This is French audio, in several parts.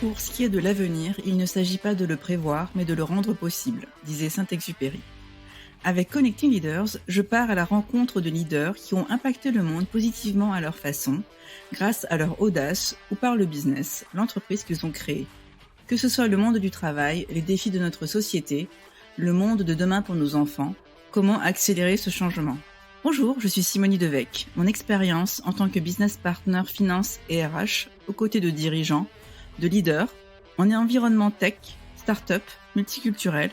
Pour ce qui est de l'avenir, il ne s'agit pas de le prévoir, mais de le rendre possible, disait Saint-Exupéry. Avec Connecting Leaders, je pars à la rencontre de leaders qui ont impacté le monde positivement à leur façon, grâce à leur audace ou par le business, l'entreprise qu'ils ont créée. Que ce soit le monde du travail, les défis de notre société, le monde de demain pour nos enfants, comment accélérer ce changement. Bonjour, je suis Simonie Devec. Mon expérience en tant que business partner finance et RH, aux côtés de dirigeants, de leaders, en environnement tech, start-up, multiculturel,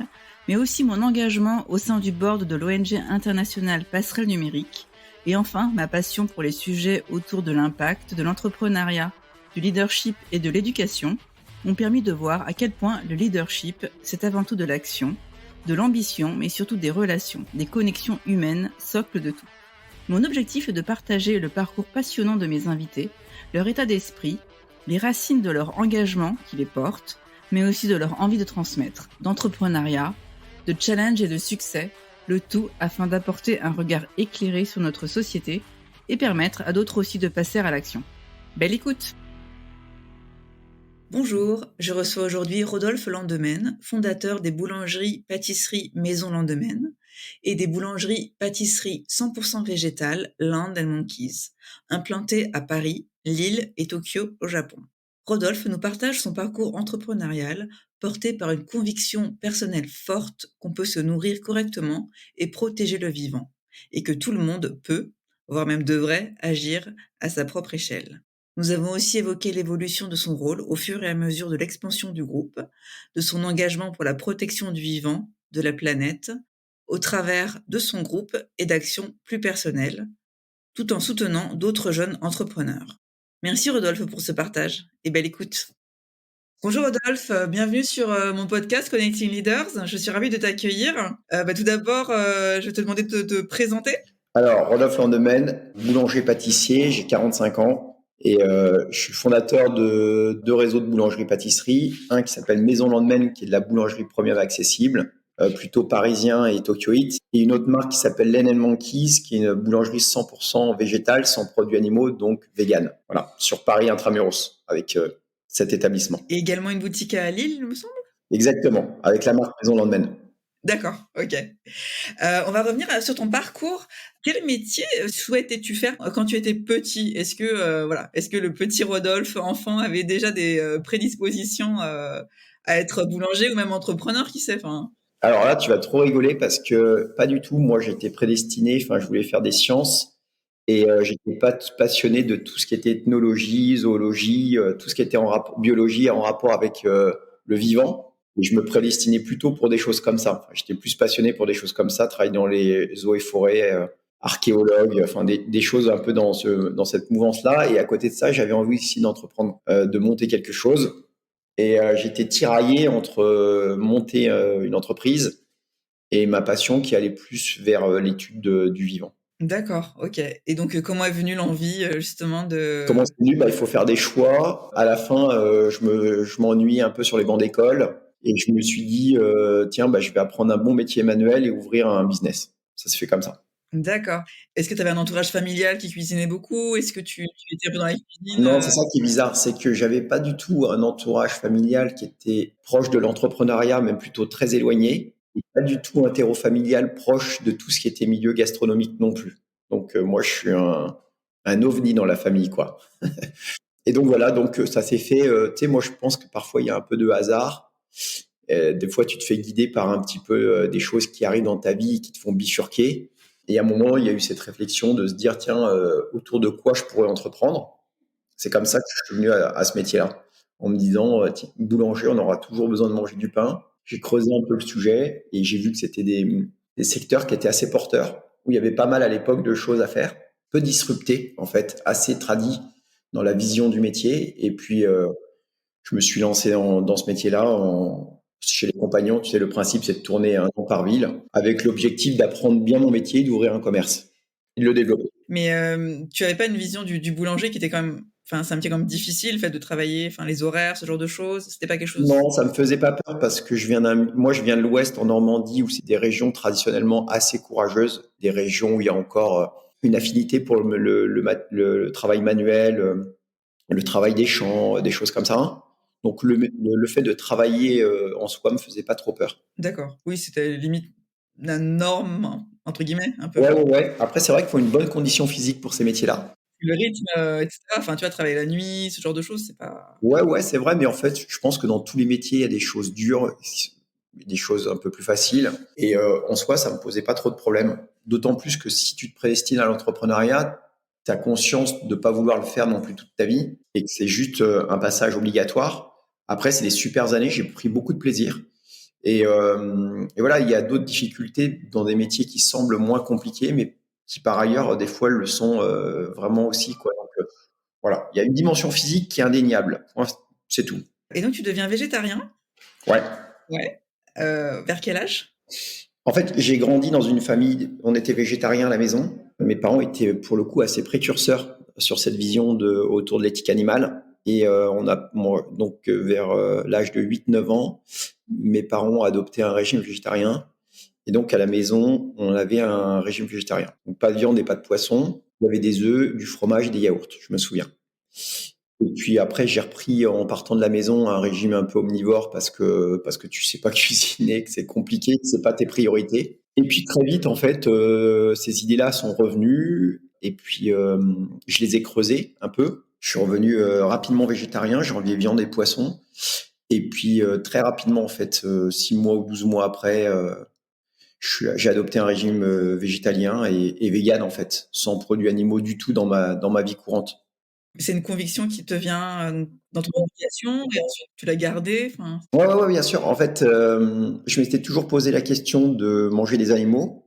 mais aussi mon engagement au sein du board de l'ONG internationale Passerelle Numérique, et enfin ma passion pour les sujets autour de l'impact, de l'entrepreneuriat, du leadership et de l'éducation, m'ont permis de voir à quel point le leadership, c'est avant tout de l'action, de l'ambition, mais surtout des relations, des connexions humaines, socle de tout. Mon objectif est de partager le parcours passionnant de mes invités, leur état d'esprit, les racines de leur engagement qui les portent, mais aussi de leur envie de transmettre, d'entrepreneuriat, de challenge et de succès, le tout afin d'apporter un regard éclairé sur notre société et permettre à d'autres aussi de passer à l'action. Belle écoute! Bonjour, je reçois aujourd'hui Rodolphe Landemaine, fondateur des boulangeries-pâtisseries Maison Landemaine et des boulangeries-pâtisseries 100% végétales Land & Monkeys, implantées à Paris, Lille et Tokyo au Japon. Rodolphe nous partage son parcours entrepreneurial porté par une conviction personnelle forte qu'on peut se nourrir correctement et protéger le vivant, et que tout le monde peut, voire même devrait, agir à sa propre échelle. Nous avons aussi évoqué l'évolution de son rôle au fur et à mesure de l'expansion du groupe, de son engagement pour la protection du vivant, de la planète, au travers de son groupe et d'actions plus personnelles, tout en soutenant d'autres jeunes entrepreneurs. Merci Rodolphe pour ce partage et belle écoute. Bonjour Rodolphe, bienvenue sur mon podcast Connecting Leaders. Je suis ravie de t'accueillir. Tout d'abord, je vais te demander de te présenter. Alors, Rodolphe Landemaine, boulanger-pâtissier, j'ai 45 ans et je suis fondateur de deux réseaux de boulangerie-pâtisserie. Un qui s'appelle Maison Landemaine, qui est de la boulangerie premium accessible, plutôt parisien et tokyoïte. Et une autre marque qui s'appelle Land & Monkeys, qui est une boulangerie 100% végétale, sans produits animaux, donc vegan. Voilà, sur Paris intramuros, avec cet établissement. Et également une boutique à Lille, il me semble. Exactement, avec la marque Maison Landemaine. D'accord, ok. On va revenir sur ton parcours. Quel métier souhaitais-tu faire quand tu étais petit? Est-ce que le petit Rodolphe, enfant, avait déjà des prédispositions à être boulanger ou même entrepreneur, qui sait? Alors là, tu vas trop rigoler parce que pas du tout. Moi, j'étais prédestiné. Enfin, je voulais faire des sciences et j'étais pas passionné de tout ce qui était ethnologie, zoologie, tout ce qui était en biologie en rapport avec le vivant. Et je me prédestinais plutôt pour des choses comme ça. Enfin, j'étais plus passionné pour des choses comme ça, travailler dans les eaux et forêts, archéologue, enfin des choses un peu dans cette mouvance-là. Et à côté de ça, j'avais envie aussi d'entreprendre, de monter quelque chose. Et j'étais tiraillé entre monter une entreprise et ma passion qui allait plus vers l'étude du vivant. D'accord, ok. Et donc, comment est venue l'envie justement de... Comment c'est venu? Il faut faire des choix. À la fin, je m'ennuyais un peu sur les bancs d'école et je me suis dit, tiens, je vais apprendre un bon métier manuel et ouvrir un business. Ça se fait comme ça. D'accord. Est-ce que tu avais un entourage familial qui cuisinait beaucoup? Est-ce que tu étais un peu dans la cuisine? Non, c'est ça qui est bizarre, c'est que j'avais pas du tout un entourage familial qui était proche de l'entrepreneuriat, même plutôt très éloigné, et pas du tout un terreau familial proche de tout ce qui était milieu gastronomique non plus. Donc moi, je suis un ovni dans la famille, quoi. Et donc voilà, donc ça s'est fait. Tu sais, moi, je pense que parfois il y a un peu de hasard. Des fois, tu te fais guider par un petit peu des choses qui arrivent dans ta vie, qui te font bifurquer. Et à un moment, il y a eu cette réflexion de se dire, tiens, autour de quoi je pourrais entreprendre. C'est comme ça que je suis venu à ce métier-là, en me disant, tiens, boulanger, on aura toujours besoin de manger du pain. J'ai creusé un peu le sujet et j'ai vu que c'était des secteurs qui étaient assez porteurs, où il y avait pas mal à l'époque de choses à faire, peu disruptés en fait, assez tradis dans la vision du métier. Et puis, je me suis lancé dans ce métier-là chez les compagnons. Tu sais, le principe, c'est de tourner un an par ville avec l'objectif d'apprendre bien mon métier, d'ouvrir un commerce et de le développer. Mais tu avais pas une vision du boulanger qui était quand même... Enfin, c'est un métier quand même difficile, le fait de travailler, enfin, les horaires, ce genre de choses. C'était pas quelque chose... Non, ça me faisait pas peur parce que je viens de l'Ouest en Normandie où c'est des régions traditionnellement assez courageuses, des régions où il y a encore une affinité pour le travail manuel, le travail des champs, des choses comme ça. Donc le fait de travailler en soi me faisait pas trop peur. D'accord. Oui, c'était limite la «norme» entre guillemets, un peu. Ouais, ouais, ouais. Après, c'est vrai qu'il faut une bonne condition physique pour ces métiers-là. Le rythme, et cetera, enfin, tu vois, travailler la nuit, ce genre de choses, c'est pas Ouais, ouais, c'est vrai, mais en fait, je pense que dans tous les métiers, il y a des choses dures, des choses un peu plus faciles. Et en soi, ça me posait pas trop de problèmes. D'autant plus que si tu te prédestines à l'entrepreneuriat, tu as conscience de pas vouloir le faire non plus toute ta vie et que c'est juste un passage obligatoire. Après, c'est des super années, j'ai pris beaucoup de plaisir. Et voilà, il y a d'autres difficultés dans des métiers qui semblent moins compliqués, mais qui par ailleurs, des fois, le sont vraiment aussi, quoi. Donc, voilà, il y a une dimension physique qui est indéniable. Point, c'est tout. et donc tu deviens végétarien? Ouais. Ouais. Vers quel âge? En fait, j'ai grandi dans une famille, on était végétariens à la maison. Mes parents étaient pour le coup assez précurseurs sur cette vision autour de l'éthique animale. Et donc vers l'âge de 8-9 ans, mes parents ont adopté un régime végétarien. Et donc à la maison, on avait un régime végétarien. Donc pas de viande et pas de poisson. Il y avait des œufs, du fromage et des yaourts, je me souviens. Et puis après, j'ai repris en partant de la maison un régime un peu omnivore parce que tu sais pas cuisiner, que c'est compliqué, que c'est pas tes priorités. Et puis très vite, en fait, ces idées-là sont revenues et puis je les ai creusées un peu. Je suis revenu rapidement végétarien, j'ai enlevé viande et poisson. Et puis très rapidement, en fait, 6 mois ou 12 mois après, j'ai adopté un régime végétalien et vegan, en fait, sans produits animaux du tout dans ma vie courante. C'est une conviction qui te vient, dans ton éducation et ensuite tu l'as gardée? Enfin, Ouais, ouais, ouais, bien sûr. En fait, je m'étais toujours posé la question de manger des animaux.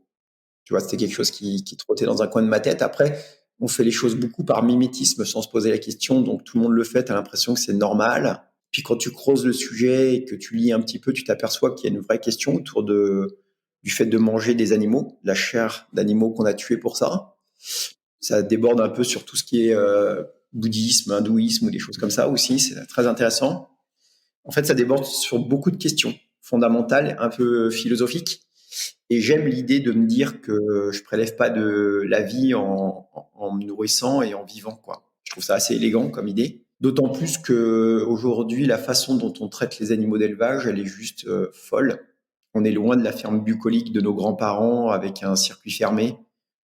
Tu vois, c'était quelque chose qui trottait dans un coin de ma tête. Après, on fait les choses beaucoup par mimétisme sans se poser la question. Donc, tout le monde le fait. Tu as l'impression que c'est normal. Puis, quand tu creuses le sujet et que tu lis un petit peu, tu t'aperçois qu'il y a une vraie question autour du fait de manger des animaux, la chair d'animaux qu'on a tués pour ça. Ça déborde un peu sur tout ce qui est bouddhisme, hindouisme ou des choses comme ça aussi. C'est très intéressant. En fait, ça déborde sur beaucoup de questions fondamentales, un peu philosophiques. Et j'aime l'idée de me dire que je prélève pas de la vie en me nourrissant et en vivant, quoi. Je trouve ça assez élégant comme idée. D'autant plus que aujourd'hui, la façon dont on traite les animaux d'élevage, elle est juste folle. On est loin de la ferme bucolique de nos grands-parents avec un circuit fermé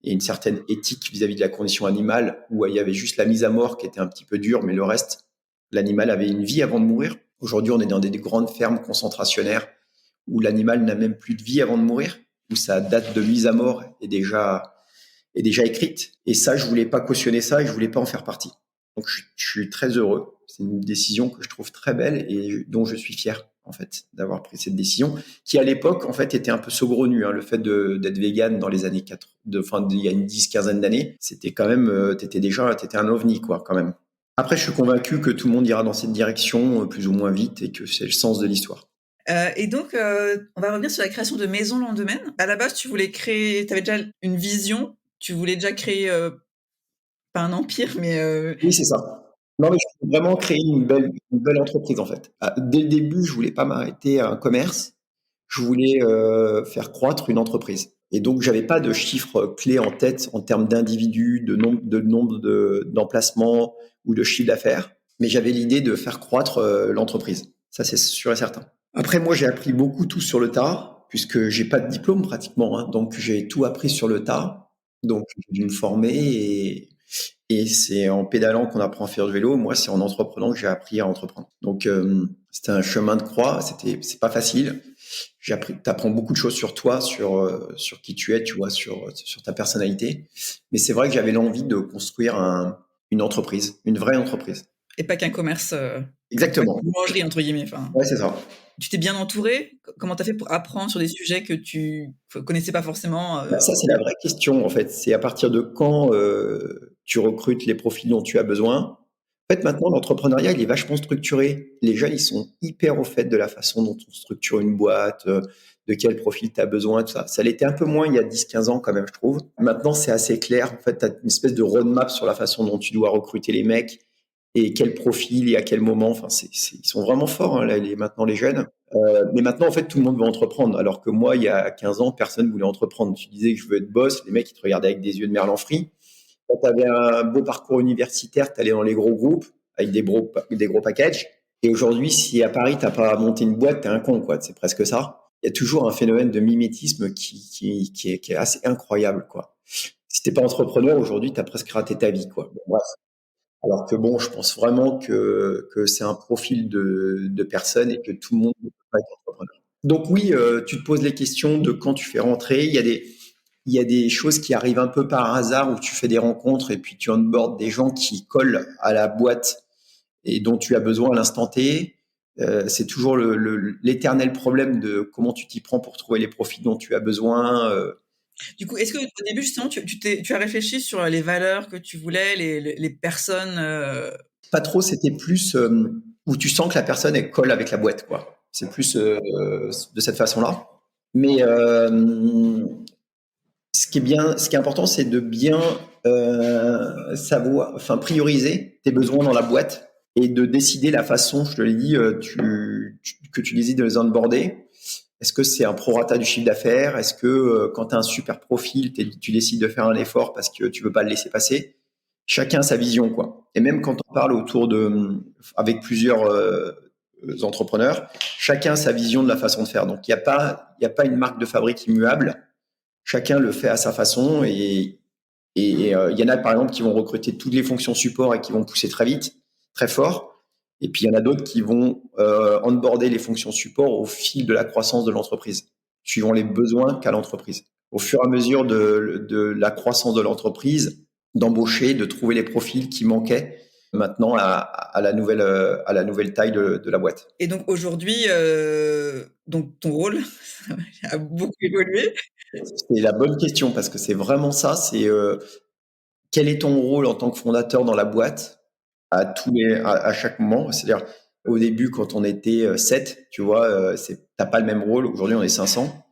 et une certaine éthique vis-à-vis de la condition animale où il y avait juste la mise à mort qui était un petit peu dure, mais le reste, l'animal avait une vie avant de mourir. Aujourd'hui, on est dans des grandes fermes concentrationnaires où l'animal n'a même plus de vie avant de mourir, où sa date de mise à mort est déjà écrite. Et ça, je voulais pas cautionner ça et je voulais pas en faire partie. Donc, je suis très heureux. C'est une décision que je trouve très belle et dont je suis fier, en fait, d'avoir pris cette décision, qui à l'époque, en fait, était un peu saugrenue. Hein, le fait d'être vegan dans les années 4, il y a une 10-15 d'années, c'était quand même, t'étais un ovni, quoi, quand même. Après, je suis convaincu que tout le monde ira dans cette direction, plus ou moins vite, et que c'est le sens de l'histoire. et donc, on va revenir sur la création de Maison Lendemain. À la base, tu voulais créer tu avais déjà une vision, tu voulais déjà créer, pas un empire, mais, Oui, c'est ça. Non, mais je voulais vraiment créer une belle entreprise, en fait. Dès le début, je voulais pas m'arrêter à un commerce. Je voulais faire croître une entreprise. Et donc, j'avais pas de chiffres clés en tête en termes d'individus, de nombre d'emplacements ou de chiffre d'affaires. Mais j'avais l'idée de faire croître l'entreprise. Ça, c'est sûr et certain. Après, moi, j'ai appris beaucoup tout sur le tas, puisque j'ai pas de diplôme pratiquement, hein. Donc, j'ai tout appris sur le tas. Donc, j'ai dû me former et c'est en pédalant qu'on apprend à faire du vélo. Moi, c'est en entreprenant que j'ai appris à entreprendre. Donc, c'était un chemin de croix. C'est pas facile. T'apprends beaucoup de choses sur toi, sur qui tu es, tu vois, sur ta personnalité. Mais c'est vrai que j'avais l'envie de construire une entreprise, une vraie entreprise. et pas qu'un commerce, Exactement. boulangerie entre guillemets, enfin. Ouais, c'est ça. Tu t'es bien entouré? Comment tu as fait pour apprendre sur des sujets que tu connaissais pas forcément, Bah, ça, c'est la vraie question, en fait. C'est à partir de quand tu recrutes les profils dont tu as besoin. En fait, maintenant, l'entrepreneuriat, il est vachement structuré. Les jeunes, ils sont hyper au fait de la façon dont on structure une boîte, de quel profil tu as besoin, tout ça. Ça l'était un peu moins il y a 10-15 ans, quand même, je trouve. Maintenant, c'est assez clair. En fait, tu as une espèce de roadmap sur la façon dont tu dois recruter les mecs et quel profil et à quel moment. Enfin, ils sont vraiment forts, hein, là, maintenant, les jeunes. Mais maintenant, en fait, tout le monde veut entreprendre. Alors que moi, il y a 15 ans, personne ne voulait entreprendre. Tu disais que je veux être boss, les mecs, ils te regardaient avec des yeux de merlan frit. Quand tu avais un beau parcours universitaire, tu allais dans les gros groupes avec des gros packages. Et aujourd'hui, si à Paris, t'as pas monté une boîte, t'es un con, quoi. C'est presque ça. Il y a toujours un phénomène de mimétisme qui est assez incroyable, quoi. Si t'es pas entrepreneur, aujourd'hui, t'as presque raté ta vie, quoi. Bon, bref. Alors que bon, je pense vraiment que c'est un profil de personne et que tout le monde ne peut pas être entrepreneur. Donc oui, tu te poses les questions de quand tu fais rentrer. Il y a des choses qui arrivent un peu par hasard où tu fais des rencontres et puis tu onboardes des gens qui collent à la boîte et dont tu as besoin à l'instant T. C'est toujours l'éternel problème de comment tu t'y prends pour trouver les profils dont tu as besoin. Du coup, est-ce qu'au début, justement, tu as réfléchi sur les valeurs que tu voulais, les personnes Pas trop, c'était plus où tu sens que la personne elle colle avec la boîte, quoi. C'est plus de cette façon-là. Mais ce qui est important, c'est de bien savoir, enfin prioriser tes besoins dans la boîte et de décider la façon, je te l'ai dit, que tu décides de les onboarder. Est-ce que c'est un prorata du chiffre d'affaires? Est-ce que quand tu as un super profil, tu décides de faire un effort parce que tu veux pas le laisser passer? Chacun a sa vision, quoi. Et même quand on parle avec plusieurs entrepreneurs, chacun a sa vision de la façon de faire. Donc, il y a pas une marque de fabrique immuable. Chacun le fait à sa façon il y en a, par exemple, qui vont recruter toutes les fonctions support et qui vont pousser très vite, très fort. Et puis, il y en a d'autres qui vont onboarder les fonctions support au fil de la croissance de l'entreprise, suivant les besoins qu'a l'entreprise. Au fur et à mesure de la croissance de l'entreprise, d'embaucher, de trouver les profils qui manquaient maintenant à la nouvelle taille de la boîte. Et donc aujourd'hui, donc ton rôle a beaucoup évolué. C'est la bonne question parce que c'est vraiment ça. C'est quel est ton rôle en tant que fondateur dans la boîte à chaque moment. C'est-à-dire au début quand on était 7, tu vois, t'as pas le même rôle. Aujourd'hui on est 500.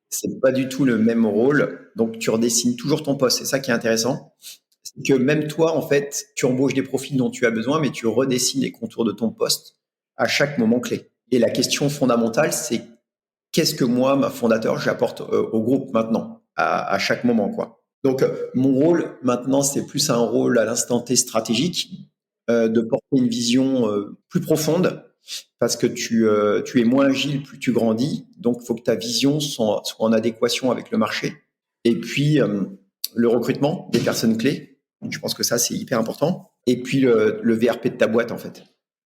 C'est pas du tout le même rôle. Donc tu redessines toujours ton poste. C'est ça qui est intéressant. C'est que même toi, en fait, tu embauches des profils dont tu as besoin, mais tu redessines les contours de ton poste à chaque moment clé. Et la question fondamentale, c'est qu'est-ce que moi, ma fondateur, j'apporte au groupe maintenant, à chaque moment, quoi. Donc, mon rôle maintenant, c'est plus un rôle à l'instant T stratégique, de porter une vision plus profonde, parce que tu es moins agile plus tu grandis, donc il faut que ta vision soit en adéquation avec le marché. Et puis, le recrutement des personnes clés, je pense que ça, c'est hyper important. Et puis, le VRP de ta boîte, en fait.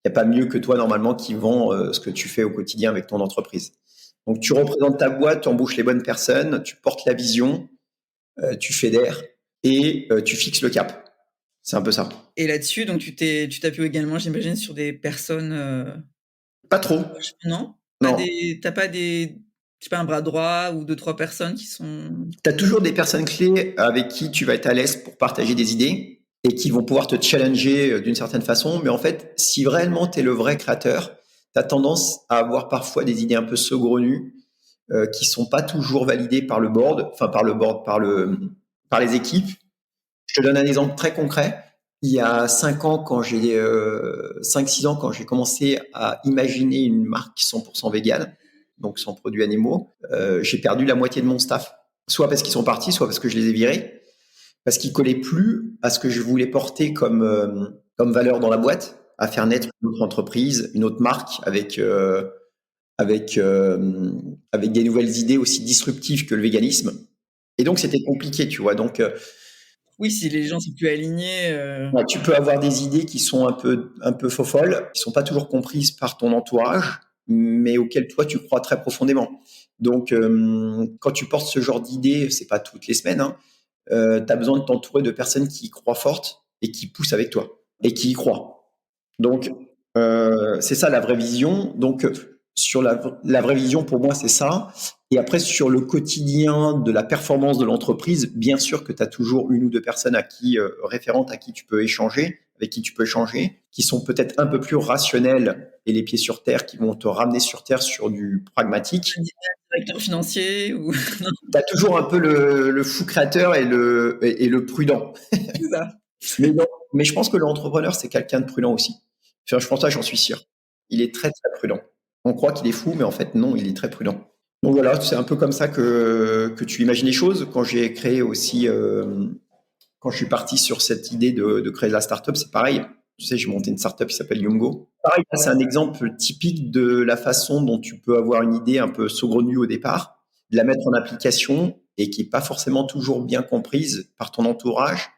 Il n'y a pas mieux que toi, normalement, qui vend ce que tu fais au quotidien avec ton entreprise. Donc, tu représentes ta boîte, tu embauches les bonnes personnes, tu portes la vision, tu fédères et tu fixes le cap. C'est un peu ça. Et là-dessus, donc tu t'appuies également, j'imagine, sur des personnes, Pas trop. non? Non. T'as pas des je sais pas, un bras droit ou 2-3 personnes qui sont Tu as toujours des personnes clés avec qui tu vas être à l'aise pour partager des idées et qui vont pouvoir te challenger d'une certaine façon. Mais en fait, si vraiment tu es le vrai créateur, tu as tendance à avoir parfois des idées un peu saugrenues qui sont pas toujours validées par le board, enfin par les équipes. Je te donne un exemple très concret. Il y a 5 6 ans, quand j'ai commencé à imaginer une marque 100% végane, donc sans produits animaux, j'ai perdu la moitié de mon staff. Soit parce qu'ils sont partis, soit parce que je les ai virés, parce qu'ils collaient plus à ce que je voulais porter comme valeur dans la boîte, à faire naître une autre entreprise, une autre marque avec, avec des nouvelles idées aussi disruptives que le véganisme. Et donc, c'était compliqué, tu vois. Donc, oui, si les gens sont plus alignés, ouais, tu peux avoir des idées qui sont un peu faux-folles, qui sont pas toujours comprises par ton entourage, mais auxquelles toi tu crois très profondément. Donc, quand tu portes ce genre d'idées, c'est pas toutes les semaines, hein, tu as besoin de t'entourer de personnes qui y croient fortes et qui poussent avec toi et qui y croient. Donc, c'est ça la vraie vision. Donc, sur la vraie vision, pour moi, c'est ça. Et après, sur le quotidien de la performance de l'entreprise, bien sûr que tu as toujours une ou deux personnes référentes à qui tu peux échanger, avec qui tu peux échanger, qui sont peut-être un peu plus rationnelles et les pieds sur terre, qui vont te ramener sur terre sur du pragmatique. un directeur financier ou Tu as toujours un peu le fou créateur et le prudent. c'est ça. Mais, non, mais je pense que l'entrepreneur, c'est quelqu'un de prudent aussi. Enfin, je pense ça, j'en suis sûr. Il est très, très prudent. On croit qu'il est fou, mais en fait, non, il est très prudent. Donc voilà, c'est un peu comme ça que tu imagines les choses. Quand j'ai créé aussi, quand je suis parti sur cette idée de créer la startup, c'est pareil. Tu sais, j'ai monté une startup qui s'appelle Yumgo. pareil, c'est un exemple typique de la façon dont tu peux avoir une idée un peu saugrenue au départ, de la mettre en application et qui est pas forcément toujours bien comprise par ton entourage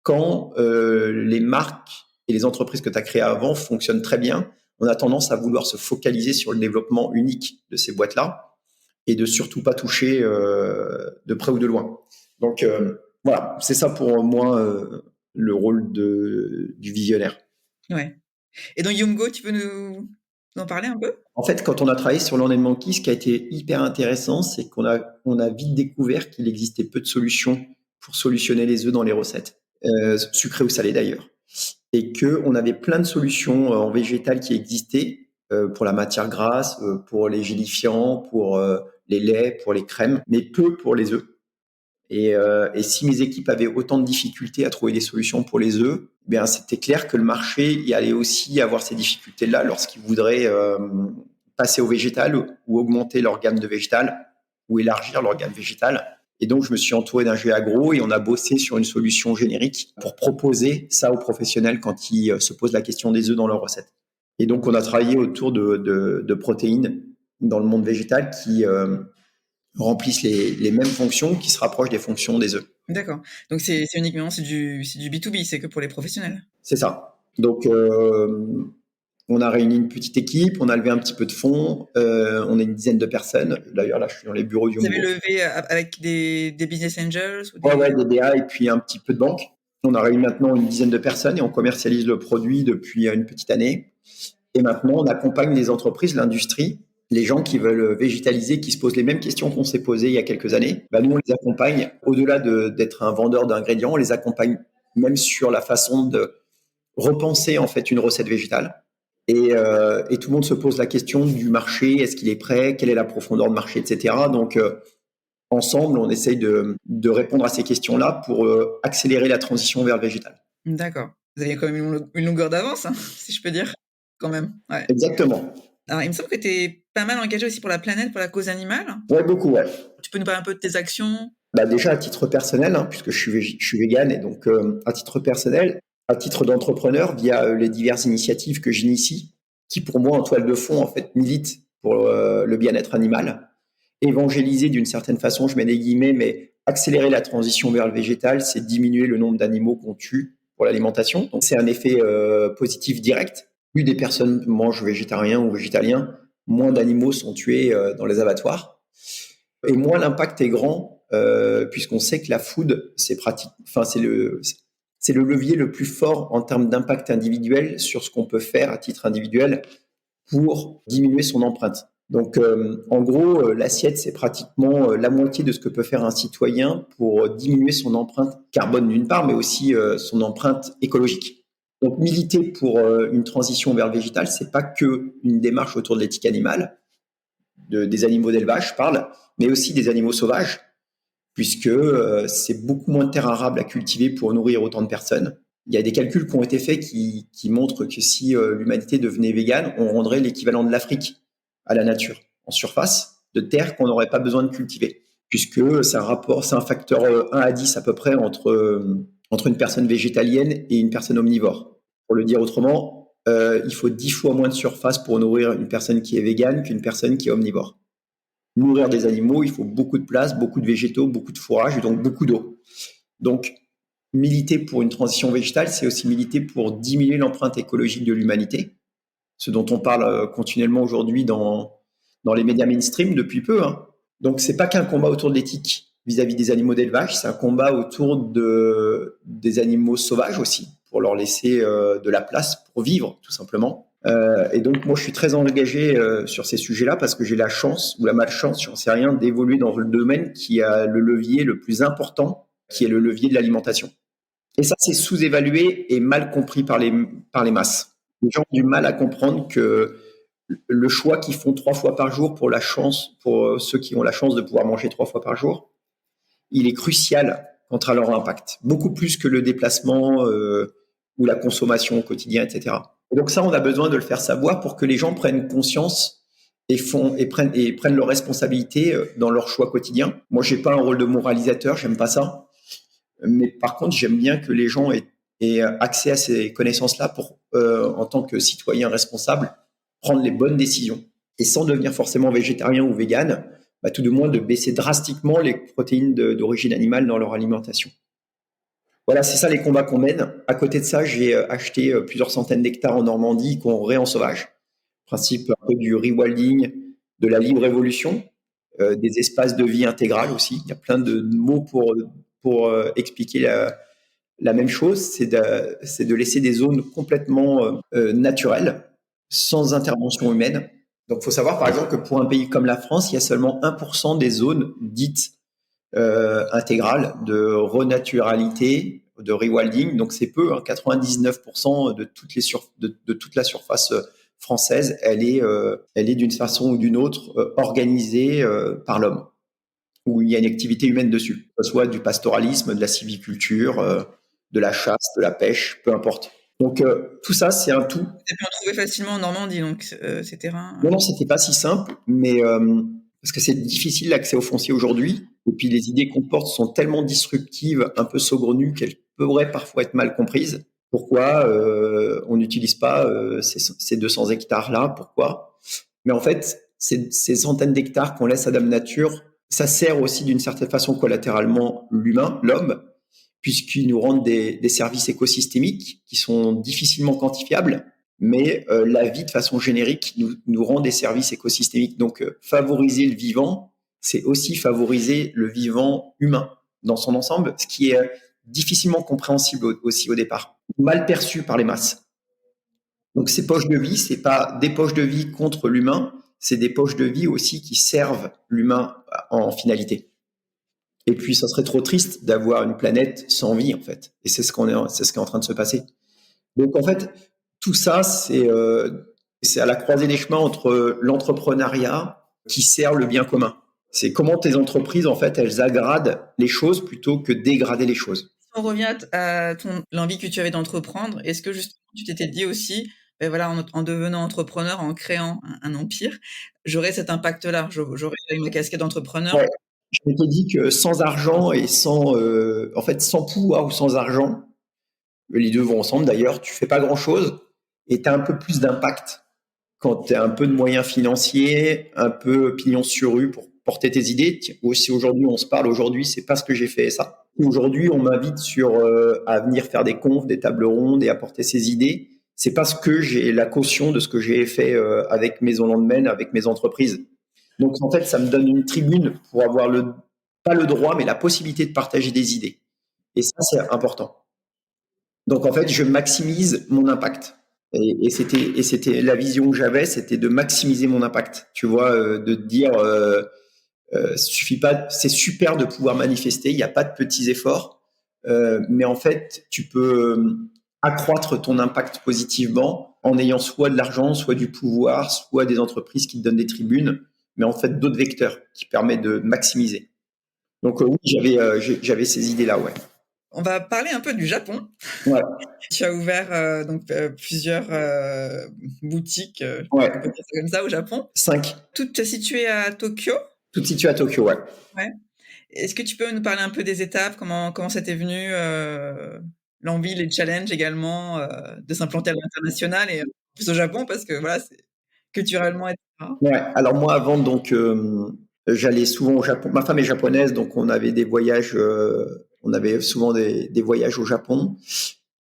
quand les marques et les entreprises que tu as créées avant fonctionnent très bien. On a tendance à vouloir se focaliser sur le développement unique de ces boîtes-là et de surtout pas toucher de près ou de loin. Donc voilà, c'est ça pour moi le rôle du visionnaire. Ouais. Et donc Yumgo, tu peux nous en parler un peu? En fait, quand on a travaillé sur Land Monkey, ce qui a été hyper intéressant, c'est qu'on a vite découvert qu'il existait peu de solutions pour solutionner les œufs dans les recettes, sucrées ou salées d'ailleurs, et que on avait plein de solutions en végétal qui existaient pour la matière grasse, pour les gélifiants, pour les laits, pour les crèmes, mais peu pour les œufs. Et si mes équipes avaient autant de difficultés à trouver des solutions pour les œufs, eh bien c'était clair que le marché y allait aussi avoir ces difficultés-là lorsqu'ils voudraient passer au végétal ou augmenter leur gamme de végétal ou élargir leur gamme végétale. Et donc je me suis entouré d'un GE Agro et on a bossé sur une solution générique pour proposer ça aux professionnels quand ils se posent la question des œufs dans leur recette. Et donc on a travaillé autour de protéines dans le monde végétal qui remplissent les mêmes fonctions, qui se rapprochent des fonctions des œufs. D'accord. Donc c'est uniquement c'est du B2B, c'est que pour les professionnels. C'est ça. Donc on a réuni une petite équipe, on a levé un petit peu de fonds, on est une dizaine de personnes. D'ailleurs là je suis dans les bureaux du Vous avez levé avec des business angels ou Ouais, des DA et puis un petit peu de banque. On a réuni maintenant une dizaine de personnes et on commercialise le produit depuis une petite année. Et maintenant on accompagne les entreprises, l'industrie, les gens qui veulent végétaliser, qui se posent les mêmes questions qu'on s'est posées il y a quelques années. Bah, nous, on les accompagne, au-delà d'être un vendeur d'ingrédients, on les accompagne même sur la façon de repenser en fait une recette végétale. Et tout le monde se pose la question du marché, est-ce qu'il est prêt, quelle est la profondeur de marché, etc. Donc, ensemble, on essaye de répondre à ces questions-là pour accélérer la transition vers le végétal. D'accord. Vous avez quand même une longueur d'avance, hein, si je peux dire, quand même. Ouais. Exactement. Alors, il me semble que tu es pas mal engagé aussi pour la planète, pour la cause animale. Ouais, beaucoup, ouais. Tu peux nous parler un peu de tes actions? Bah déjà, à titre personnel, puisque je suis vegan, et donc à titre personnel, à titre d'entrepreneur, via les diverses initiatives que j'initie, qui pour moi, en toile de fond, en fait, militent pour le bien-être animal. Évangéliser d'une certaine façon, je mets des guillemets, mais accélérer la transition vers le végétal, c'est diminuer le nombre d'animaux qu'on tue pour l'alimentation. Donc c'est un effet positif direct. Plus des personnes mangent végétarien ou végétalien, moins d'animaux sont tués dans les abattoirs. Et moins l'impact est grand, puisqu'on sait que la food, c'est pratique. Enfin, c'est le levier le plus fort en termes d'impact individuel sur ce qu'on peut faire à titre individuel pour diminuer son empreinte. Donc, en gros, l'assiette, c'est pratiquement la moitié de ce que peut faire un citoyen pour diminuer son empreinte carbone d'une part, mais aussi son empreinte écologique. Donc, militer pour une transition vers le végétal, c'est pas que une démarche autour de l'éthique animale, des animaux d'élevage, je parle, mais aussi des animaux sauvages, puisque c'est beaucoup moins de terres arables à cultiver pour nourrir autant de personnes. Il y a des calculs qui ont été faits qui montrent que si l'humanité devenait végane, on rendrait l'équivalent de l'Afrique à la nature, en surface, de terres qu'on n'aurait pas besoin de cultiver, puisque c'est un facteur 1 à 10 à peu près entre une personne végétalienne et une personne omnivore. Pour le dire autrement, il faut 10 fois moins de surface pour nourrir une personne qui est végane qu'une personne qui est omnivore. Nourrir des animaux, il faut beaucoup de place, beaucoup de végétaux, beaucoup de fourrage et donc beaucoup d'eau. Donc, militer pour une transition végétale, c'est aussi militer pour diminuer l'empreinte écologique de l'humanité, ce dont on parle continuellement aujourd'hui dans les médias mainstream depuis peu. Donc, c'est pas qu'un combat autour de l'éthique vis-à-vis des animaux d'élevage, c'est un combat autour des animaux sauvages aussi, pour leur laisser de la place pour vivre, tout simplement. Et donc, moi, je suis très engagé sur ces sujets-là parce que j'ai la chance ou la malchance, j'en sais rien, d'évoluer dans le domaine qui a le levier le plus important, qui est le levier de l'alimentation. Et ça, c'est sous-évalué et mal compris par les masses. Les gens ont du mal à comprendre que le choix qu'ils font 3 fois par jour pour ceux qui ont la chance de pouvoir manger 3 fois par jour, il est crucial quant à leur impact. Beaucoup plus que le déplacement ou la consommation au quotidien, etc. Et donc ça, on a besoin de le faire savoir pour que les gens prennent conscience et prennent leurs responsabilités dans leur choix quotidien. Moi, j'ai pas un rôle de moralisateur, j'aime pas ça. Mais par contre, j'aime bien que les gens aient et accès à ces connaissances-là pour, en tant que citoyen responsable, prendre les bonnes décisions. Et sans devenir forcément végétarien ou vegan, tout de moins de baisser drastiquement les protéines d'origine animale dans leur alimentation. Voilà, c'est ça les combats qu'on mène. À côté de ça, j'ai acheté plusieurs centaines d'hectares en Normandie qu'on réen sauvage. Principe un peu du rewilding, de la libre évolution, des espaces de vie intégrale aussi. Il y a plein de mots pour expliquer la même chose. C'est de laisser des zones complètement naturelles, sans intervention humaine. Donc, il faut savoir, par exemple, que pour un pays comme la France, il y a seulement 1% des zones dites intégrales de renaturalité, de rewilding. Donc, c'est peu. 99% de toute la surface française, elle est d'une façon ou d'une autre organisée par l'homme, où il y a une activité humaine dessus, que ce soit du pastoralisme, de la sylviculture, de la chasse, de la pêche, peu importe. Donc tout ça, c'est un tout. Tu as pu en trouver facilement en Normandie, donc ces terrains. Non, c'était pas si simple, mais parce que c'est difficile l'accès au foncier aujourd'hui, et puis les idées qu'on porte sont tellement disruptives, un peu saugrenues, qu'elles pourraient parfois être mal comprises. Pourquoi on n'utilise pas ces 200 hectares-là? Pourquoi? Mais en fait, ces centaines d'hectares qu'on laisse à Dame Nature, ça sert aussi d'une certaine façon collatéralement l'homme, puisqu'ils nous rendent des services écosystémiques qui sont difficilement quantifiables, mais la vie de façon générique nous rend des services écosystémiques. Donc favoriser le vivant, c'est aussi favoriser le vivant humain dans son ensemble, ce qui est difficilement compréhensible aussi au départ, mal perçu par les masses. Donc ces poches de vie, c'est pas des poches de vie contre l'humain, c'est des poches de vie aussi qui servent l'humain en finalité. Et puis ça serait trop triste d'avoir une planète sans vie en fait. Et c'est ce qui est en train de se passer. Donc en fait, tout ça, c'est à la croisée des chemins entre l'entrepreneuriat qui sert le bien commun. C'est comment tes entreprises, en fait, elles aggradent les choses plutôt que dégrader les choses. Si on revient à l'envie que tu avais d'entreprendre, est-ce que justement tu t'étais dit aussi, voilà, en devenant entrepreneur, en créant un empire, j'aurais cet impact-là, j'aurais ma casquette d'entrepreneur. Ouais. Je m'étais dit que sans argent et sans pouvoir ou sans argent, les deux vont ensemble d'ailleurs, tu fais pas grand-chose et tu as un peu plus d'impact quand tu as un peu de moyens financiers, un peu pignon sur rue pour porter tes idées. Si aujourd'hui on se parle, aujourd'hui c'est parce que j'ai fait ça. Aujourd'hui on m'invite à venir faire des confs, des tables rondes et apporter ses idées. C'est parce que j'ai la caution de ce que j'ai fait avec Maison Landmen, avec mes entreprises. Donc en fait ça me donne une tribune pour avoir pas le droit mais la possibilité de partager des idées. Et ça c'est important. Donc en fait je maximise mon impact. Et c'était la vision que j'avais, c'était de maximiser mon impact. Tu vois, de te dire, suffit pas, c'est super de pouvoir manifester. Il n'y a pas de petits efforts, mais en fait, tu peux accroître ton impact positivement en ayant soit de l'argent, soit du pouvoir, soit des entreprises qui te donnent des tribunes, mais en fait d'autres vecteurs qui permettent de maximiser. Donc oui, j'avais ces idées-là, ouais. On va parler un peu du Japon. Ouais. Tu as ouvert plusieurs boutiques, ouais. On peut dire ça comme ça, au Japon. 5. Toutes situées à Tokyo. Toutes situées à Tokyo, ouais. Ouais. Est-ce que tu peux nous parler un peu des étapes, comment ça t'est venu, l'envie, les challenges également de s'implanter à l'international et plus au Japon parce que voilà, c'est culturellement, etc. Ouais. Alors moi avant donc j'allais souvent au Japon. Ma femme est japonaise, donc on avait des voyages. On avait souvent des voyages au Japon.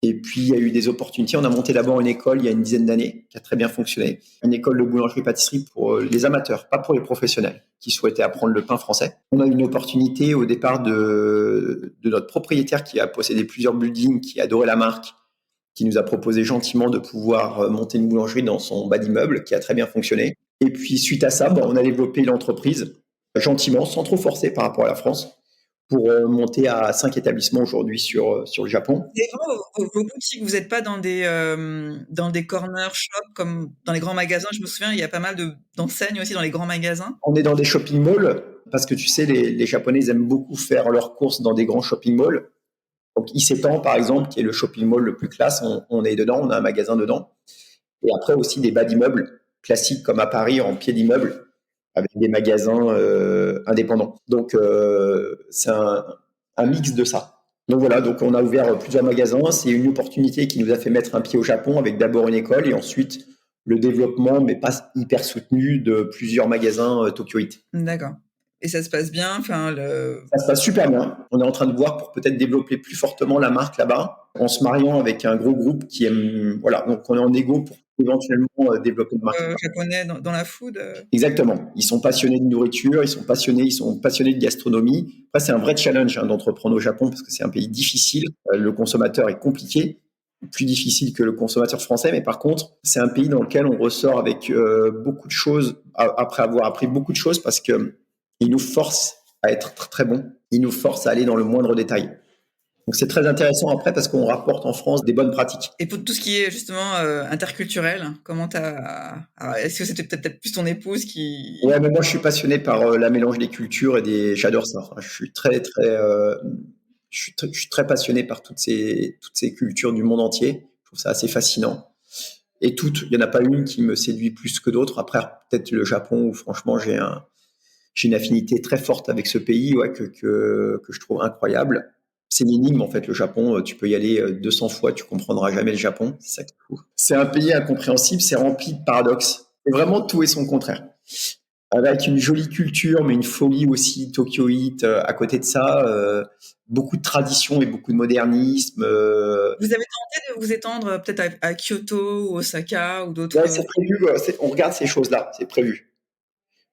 Et puis, il y a eu des opportunités. On a monté d'abord une école il y a une dizaine d'années qui a très bien fonctionné. Une école de boulangerie-pâtisserie pour les amateurs, pas pour les professionnels qui souhaitaient apprendre le pain français. On a eu une opportunité au départ de notre propriétaire qui a possédé plusieurs buildings, qui adorait la marque, qui nous a proposé gentiment de pouvoir monter une boulangerie dans son bas d'immeuble qui a très bien fonctionné. Et puis, suite à ça, on a développé l'entreprise gentiment, sans trop forcer par rapport à la France, pour monter à 5 établissements aujourd'hui sur le Japon. Et vos boutiques, vous n'êtes pas dans des corner shops comme dans les grands magasins. Je me souviens, il y a pas mal d'enseignes aussi dans les grands magasins. On est dans des shopping malls parce que tu sais, les Japonais aiment beaucoup faire leurs courses dans des grands shopping malls. Donc Isetan, par exemple, qui est le shopping mall le plus classe, on est dedans, on a un magasin dedans. Et après aussi des bas d'immeubles classiques comme à Paris en pied d'immeuble, avec des magasins indépendants. Donc, c'est un mix de ça. Donc voilà, donc on a ouvert plusieurs magasins. C'est une opportunité qui nous a fait mettre un pied au Japon avec d'abord une école et ensuite le développement, mais pas hyper soutenu, de plusieurs magasins Tokyo Heat. D'accord. Et ça se passe bien, enfin Ça se passe super bien. On est en train de voir pour peut-être développer plus fortement la marque là-bas, en se mariant avec un gros groupe qui aime. Voilà, donc on est en égo pour éventuellement développer une marque. Japonais dans la food. Exactement. Ils sont passionnés de nourriture, ils sont passionnés de gastronomie. Après, c'est un vrai challenge d'entreprendre au Japon parce que c'est un pays difficile. Le consommateur est compliqué, plus difficile que le consommateur français, mais par contre, c'est un pays dans lequel on ressort avec beaucoup de choses, après avoir appris beaucoup de choses, parce que il nous force à être très bon. Il nous force à aller dans le moindre détail. Donc c'est très intéressant après parce qu'on rapporte en France des bonnes pratiques. Et pour tout ce qui est justement interculturel, comment est-ce que c'était peut-être plus ton épouse qui... Ouais, mais moi je suis passionné par la mélange des cultures j'adore ça. Enfin, je suis je suis très passionné par toutes ces cultures du monde entier. Je trouve ça assez fascinant. Et toutes, il n'y en a pas une qui me séduit plus que d'autres. Après, peut-être le Japon où franchement j'ai une affinité très forte avec ce pays, ouais, que je trouve incroyable. C'est une énigme en fait, le Japon. Tu peux y aller 200 fois, tu comprendras jamais le Japon. C'est ça qui est fou. C'est un pays incompréhensible, c'est rempli de paradoxes. Et vraiment tout et son contraire. Avec une jolie culture, mais une folie aussi, Tokyo Heat à côté de ça. Beaucoup de tradition et beaucoup de modernisme. Vous avez tenté de vous étendre peut-être à Kyoto ou Osaka ou d'autres... Ouais, c'est prévu. On regarde ces choses-là, c'est prévu.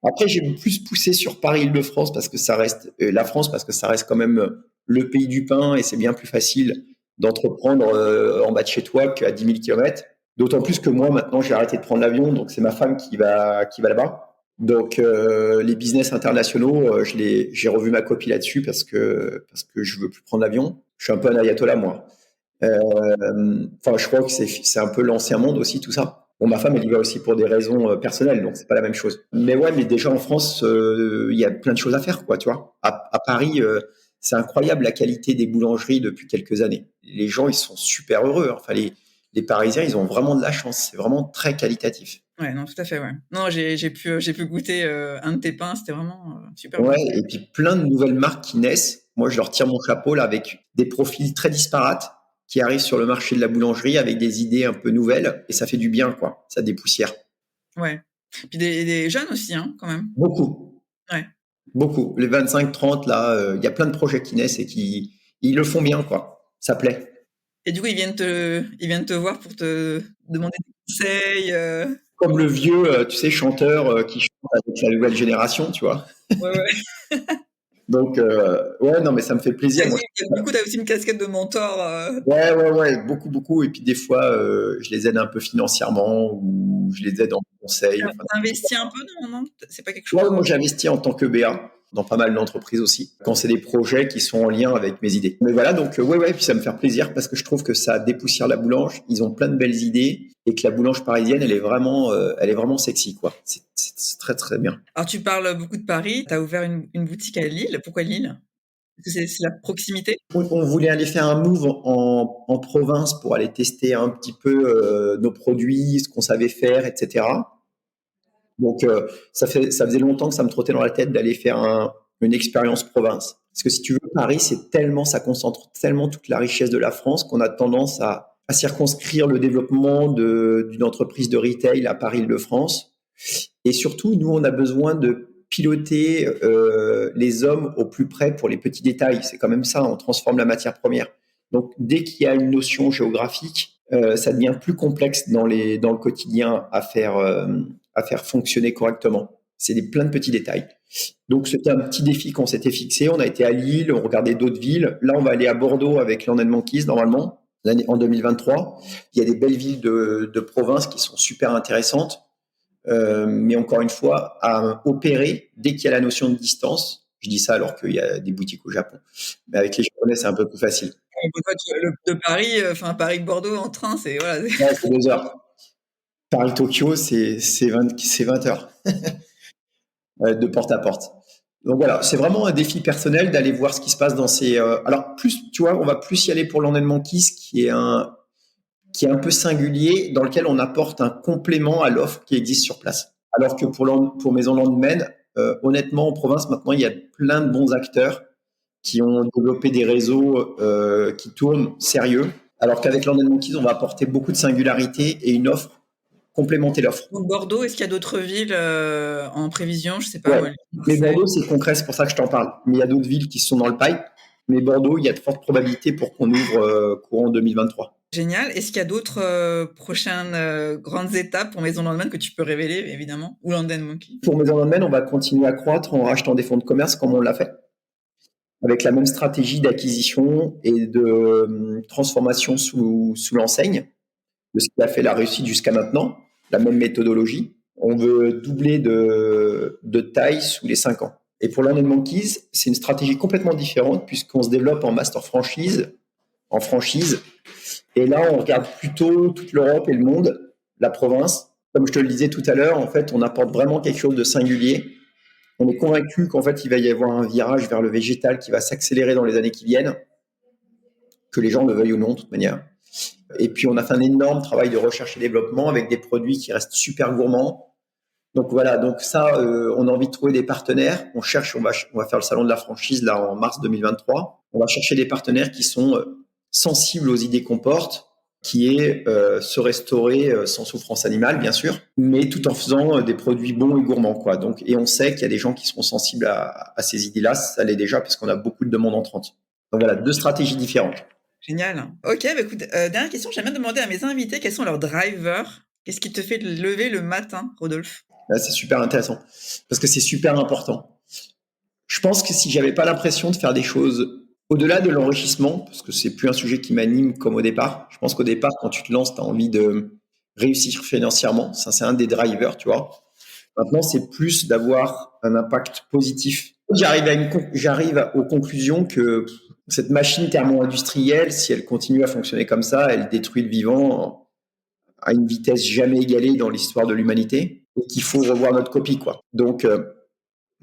Après, j'ai plus poussé sur Paris-Île-de-France parce que ça reste la France parce que ça reste quand même le pays du pain et c'est bien plus facile d'entreprendre en bas de chez toi qu'à 10 000 km. D'autant plus que moi, maintenant, j'ai arrêté de prendre l'avion, donc c'est ma femme qui va là-bas. Donc les business internationaux, j'ai revu ma copie là-dessus parce que je veux plus prendre l'avion. Je suis un peu un ayatollah moi. Enfin, je crois que c'est un peu l'ancien monde aussi tout ça. Bon, ma femme, elle y va aussi pour des raisons personnelles, donc c'est pas la même chose. Mais ouais, mais déjà en France, il y a plein de choses à faire, quoi, tu vois. À Paris, c'est incroyable la qualité des boulangeries depuis quelques années. Les gens, ils sont super heureux. Enfin, les Parisiens, ils ont vraiment de la chance. C'est vraiment très qualitatif. Ouais, non, tout à fait, ouais. Non, j'ai pu goûter un de tes pains, c'était vraiment super bon. Ouais, et puis plein de nouvelles marques qui naissent. Moi, je leur tire mon chapeau là avec des profils très disparates qui arrivent sur le marché de la boulangerie avec des idées un peu nouvelles et ça fait du bien, quoi. Ça dépoussière. Ouais. Puis des jeunes aussi, hein, quand même. Beaucoup. Ouais. Beaucoup. Les 25-30, là, il y a plein de projets qui naissent et ils le font bien, quoi. Ça plaît. Et du coup, ils viennent te voir pour te demander des conseils. Comme le vieux, tu sais, chanteur qui chante avec la nouvelle génération, tu vois. Ouais. Donc, ouais, non, mais ça me fait plaisir. Moi, Du coup, tu as aussi une casquette de mentor. ouais, beaucoup, beaucoup. Et puis des fois, je les aide un peu financièrement ou je les aide en conseil. Enfin, T'investis un peu, non? C'est pas quelque chose. ouais, moi, j'investis en tant que BA dans pas mal d'entreprises aussi, quand c'est des projets qui sont en lien avec mes idées. Mais voilà, donc ouais, puis ça me fait plaisir parce que je trouve que ça dépoussière la boulange. Ils ont plein de belles idées et que la boulange parisienne, elle est vraiment sexy, quoi. C'est très, très bien. Alors, tu parles beaucoup de Paris. Tu as ouvert une boutique à Lille. Pourquoi Lille? Parce que c'est la proximité. On voulait aller faire un move en province pour aller tester un petit peu nos produits, ce qu'on savait faire, etc. Donc, ça faisait longtemps que ça me trottait dans la tête d'aller faire une expérience province. Parce que si tu veux, Paris, ça concentre tellement toute la richesse de la France qu'on a tendance à circonscrire le développement d'une entreprise de retail à Paris-Île-de-France. Et surtout, nous, on a besoin de piloter les hommes au plus près pour les petits détails. C'est quand même ça, on transforme la matière première. Donc, dès qu'il y a une notion géographique, ça devient plus complexe dans le quotidien à faire fonctionner correctement. C'est plein de petits détails. Donc, c'était un petit défi qu'on s'était fixé. On a été à Lille, on regardait d'autres villes. Là, on va aller à Bordeaux avec Land Monkeys, normalement, en 2023. Il y a des belles villes de province qui sont super intéressantes. Mais encore une fois, à opérer dès qu'il y a la notion de distance. Je dis ça alors qu'il y a des boutiques au Japon. Mais avec les Japonais, c'est un peu plus facile. De Paris, Paris-Bordeaux en train, c'est voilà. Ouais, c'est 2 heures. Paris-Tokyo, c'est 20 heures de porte à porte. Donc voilà, c'est vraiment un défi personnel d'aller voir ce qui se passe dans ces. Alors plus, tu vois, on va plus y aller pour Land Monkeys, qui est un peu singulier, dans lequel on apporte un complément à l'offre qui existe sur place. Alors que pour Maison Landman, honnêtement, en province, maintenant, il y a plein de bons acteurs qui ont développé des réseaux qui tournent sérieux. Alors qu'avec Land Monkeys, on va apporter beaucoup de singularité et une offre, complémenter l'offre. Donc Bordeaux, est-ce qu'il y a d'autres villes en prévision? Je sais pas, Ouais. moi, Mais Marseille. Bordeaux, c'est concret, c'est pour ça que je t'en parle. Mais il y a d'autres villes qui sont dans le pipe. Mais Bordeaux, il y a de fortes probabilités pour qu'on ouvre courant 2023. Génial. Est-ce qu'il y a d'autres prochaines grandes étapes pour Maison Landman que tu peux révéler, évidemment, ou Land Monkey? Pour Maison Landman, on va continuer à croître en rachetant des fonds de commerce comme on l'a fait, avec la même stratégie d'acquisition et de transformation sous l'enseigne de ce qui a fait la réussite jusqu'à maintenant, la même méthodologie. On veut doubler de taille sous les 5 ans. Et pour Land Monkeys, c'est une stratégie complètement différente puisqu'on se développe en master franchise, en franchise. Et là, on regarde plutôt toute l'Europe et le monde, la province. Comme je te le disais tout à l'heure, en fait, on apporte vraiment quelque chose de singulier. On est convaincu qu'en fait, il va y avoir un virage vers le végétal qui va s'accélérer dans les années qui viennent, que les gens le veuillent ou non, de toute manière. Et puis, on a fait un énorme travail de recherche et développement avec des produits qui restent super gourmands. Donc voilà, donc ça, on a envie de trouver des partenaires. On cherche, on va faire le salon de la franchise là en mars 2023. On va chercher des partenaires qui sont sensibles aux idées qu'on porte, qui est se restaurer sans souffrance animale, bien sûr, mais tout en faisant des produits bons et gourmands, quoi. Donc, et on sait qu'il y a des gens qui seront sensibles à ces idées-là. Ça l'est déjà parce qu'on a beaucoup de demandes entrantes. Donc voilà, 2 stratégies différentes. Génial. Ok, bah écoute, dernière question, j'aime bien demander à mes invités quels sont leurs drivers. Qu'est-ce qui te fait lever le matin, Rodolphe? Là, c'est super intéressant parce que c'est super important. Je pense que si j'avais pas l'impression de faire des choses au-delà de l'enrichissement, parce que c'est plus un sujet qui m'anime comme au départ. Je pense qu'au départ, quand tu te lances, tu as envie de réussir financièrement. Ça, c'est un des drivers, tu vois. Maintenant, c'est plus d'avoir un impact positif. J'arrive aux conclusions que cette machine thermo-industrielle, si elle continue à fonctionner comme ça, elle détruit le vivant à une vitesse jamais égalée dans l'histoire de l'humanité et qu'il faut revoir notre copie, quoi. Donc,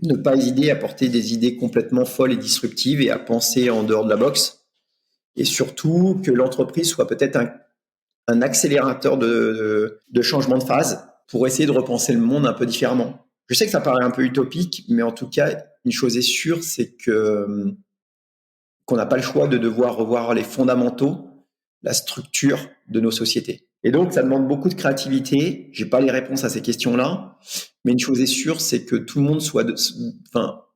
ne pas hésiter à porter des idées complètement folles et disruptives et à penser en dehors de la boxe. Et surtout, que l'entreprise soit peut-être un accélérateur de changement de phase pour essayer de repenser le monde un peu différemment. Je sais que ça paraît un peu utopique, mais en tout cas, une chose est sûre, c'est qu'on n'a pas le choix de devoir revoir les fondamentaux, la structure de nos sociétés. Et donc, ça demande beaucoup de créativité. J'ai pas les réponses à ces questions-là, mais une chose est sûre, c'est que tout le monde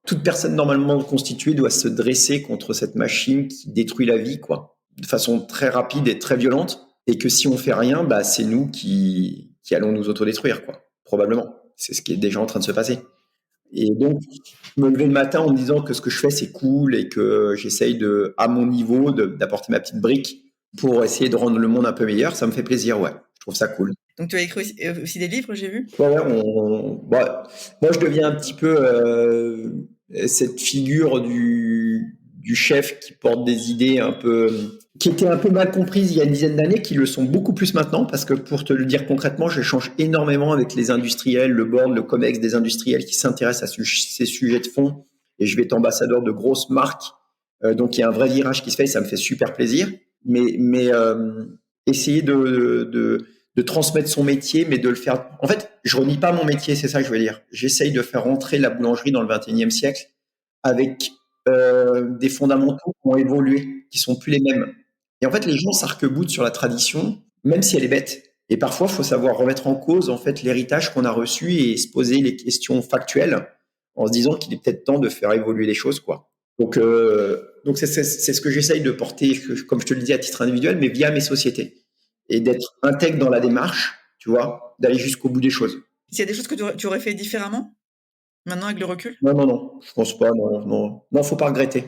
toute personne normalement constituée doit se dresser contre cette machine qui détruit la vie, quoi, de façon très rapide et très violente. Et que si on fait rien, bah, c'est nous qui allons nous autodétruire, quoi, probablement. C'est ce qui est déjà en train de se passer. Et donc, me lever le matin en me disant que ce que je fais, c'est cool et que j'essaye à mon niveau, d'apporter ma petite brique pour essayer de rendre le monde un peu meilleur, ça me fait plaisir, ouais. Je trouve ça cool. Donc tu as écrit aussi des livres, j'ai vu? Ouais, moi, je deviens un petit peu cette figure du chef qui porte des idées un peu qui étaient un peu mal comprises il y a une dizaine d'années, qui le sont beaucoup plus maintenant, parce que pour te le dire concrètement, j'échange énormément avec les industriels, le board, le COMEX des industriels qui s'intéressent à ces sujets de fond, et je vais être ambassadeur de grosses marques, donc il y a un vrai virage qui se fait, et ça me fait super plaisir, mais essayer de transmettre son métier, mais de le faire. En fait, je renie pas mon métier, c'est ça que je veux dire. J'essaye de faire rentrer la boulangerie dans le XXIe siècle avec des fondamentaux qui ont évolué, qui sont plus les mêmes. Et en fait, les gens s'arc-boutent sur la tradition, même si elle est bête. Et parfois, il faut savoir remettre en cause en fait l'héritage qu'on a reçu et se poser les questions factuelles en se disant qu'il est peut-être temps de faire évoluer les choses, quoi. Donc c'est ce que j'essaye de porter, comme je te le dis, à titre individuel, mais via mes sociétés. Et d'être intègre dans la démarche, tu vois, d'aller jusqu'au bout des choses. S'il y a des choses que tu aurais fait différemment, maintenant avec le recul? Non, je pense pas, non, faut pas regretter.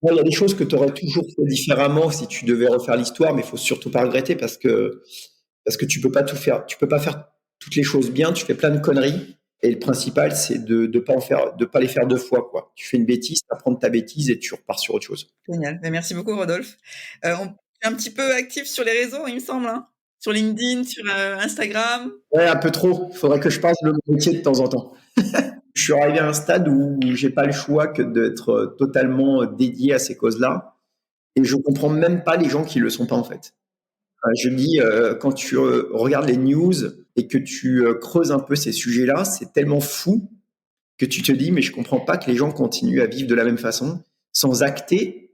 Bon, il y a des choses que tu aurais toujours fait différemment si tu devais refaire l'histoire, mais il faut surtout pas regretter parce que tu peux pas tout faire, tu peux pas faire toutes les choses bien, tu fais plein de conneries. Et le principal, c'est de pas les faire 2 fois, quoi. Tu fais une bêtise, tu apprends de ta bêtise et tu repars sur autre chose. Génial. Mais merci beaucoup, Rodolphe. On est un petit peu actif sur les réseaux, il me semble, hein? Sur LinkedIn, sur Instagram. Ouais, un peu trop. Il faudrait que je passe le métier de temps en temps. Je suis arrivé à un stade où j'ai pas le choix que d'être totalement dédié à ces causes-là. Et je comprends même pas les gens qui le sont pas, en fait. Je dis, quand tu regardes les news et que tu creuses un peu ces sujets-là, c'est tellement fou que tu te dis, mais je comprends pas que les gens continuent à vivre de la même façon sans acter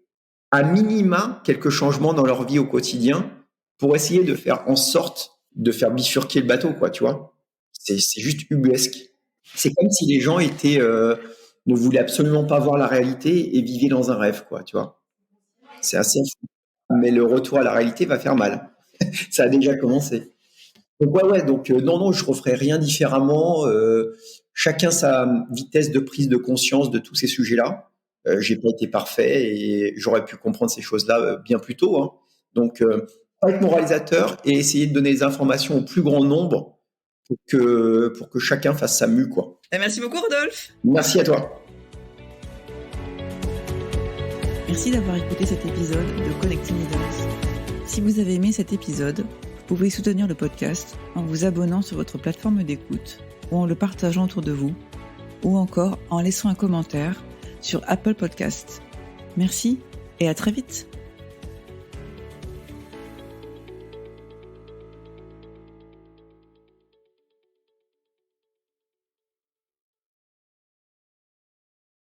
à minima quelques changements dans leur vie au quotidien pour essayer de faire en sorte de faire bifurquer le bateau, quoi, tu vois. C'est juste ubuesque. C'est comme si les gens ne voulaient absolument pas voir la réalité et vivaient dans un rêve, quoi, tu vois. C'est assez fou. Mais le retour à la réalité va faire mal. Ça a déjà commencé. Donc donc non, je referai rien différemment. Chacun sa vitesse de prise de conscience de tous ces sujets-là. J'ai pas été parfait et j'aurais pu comprendre ces choses-là bien plus tôt, hein. Donc, pas être moralisateur et essayer de donner des informations au plus grand nombre pour que chacun fasse sa mue, quoi. Merci beaucoup, Rodolphe. Merci à toi. Merci d'avoir écouté cet épisode de Connecting Leaders. Si vous avez aimé cet épisode, vous pouvez soutenir le podcast en vous abonnant sur votre plateforme d'écoute ou en le partageant autour de vous ou encore en laissant un commentaire sur Apple Podcasts. Merci et à très vite.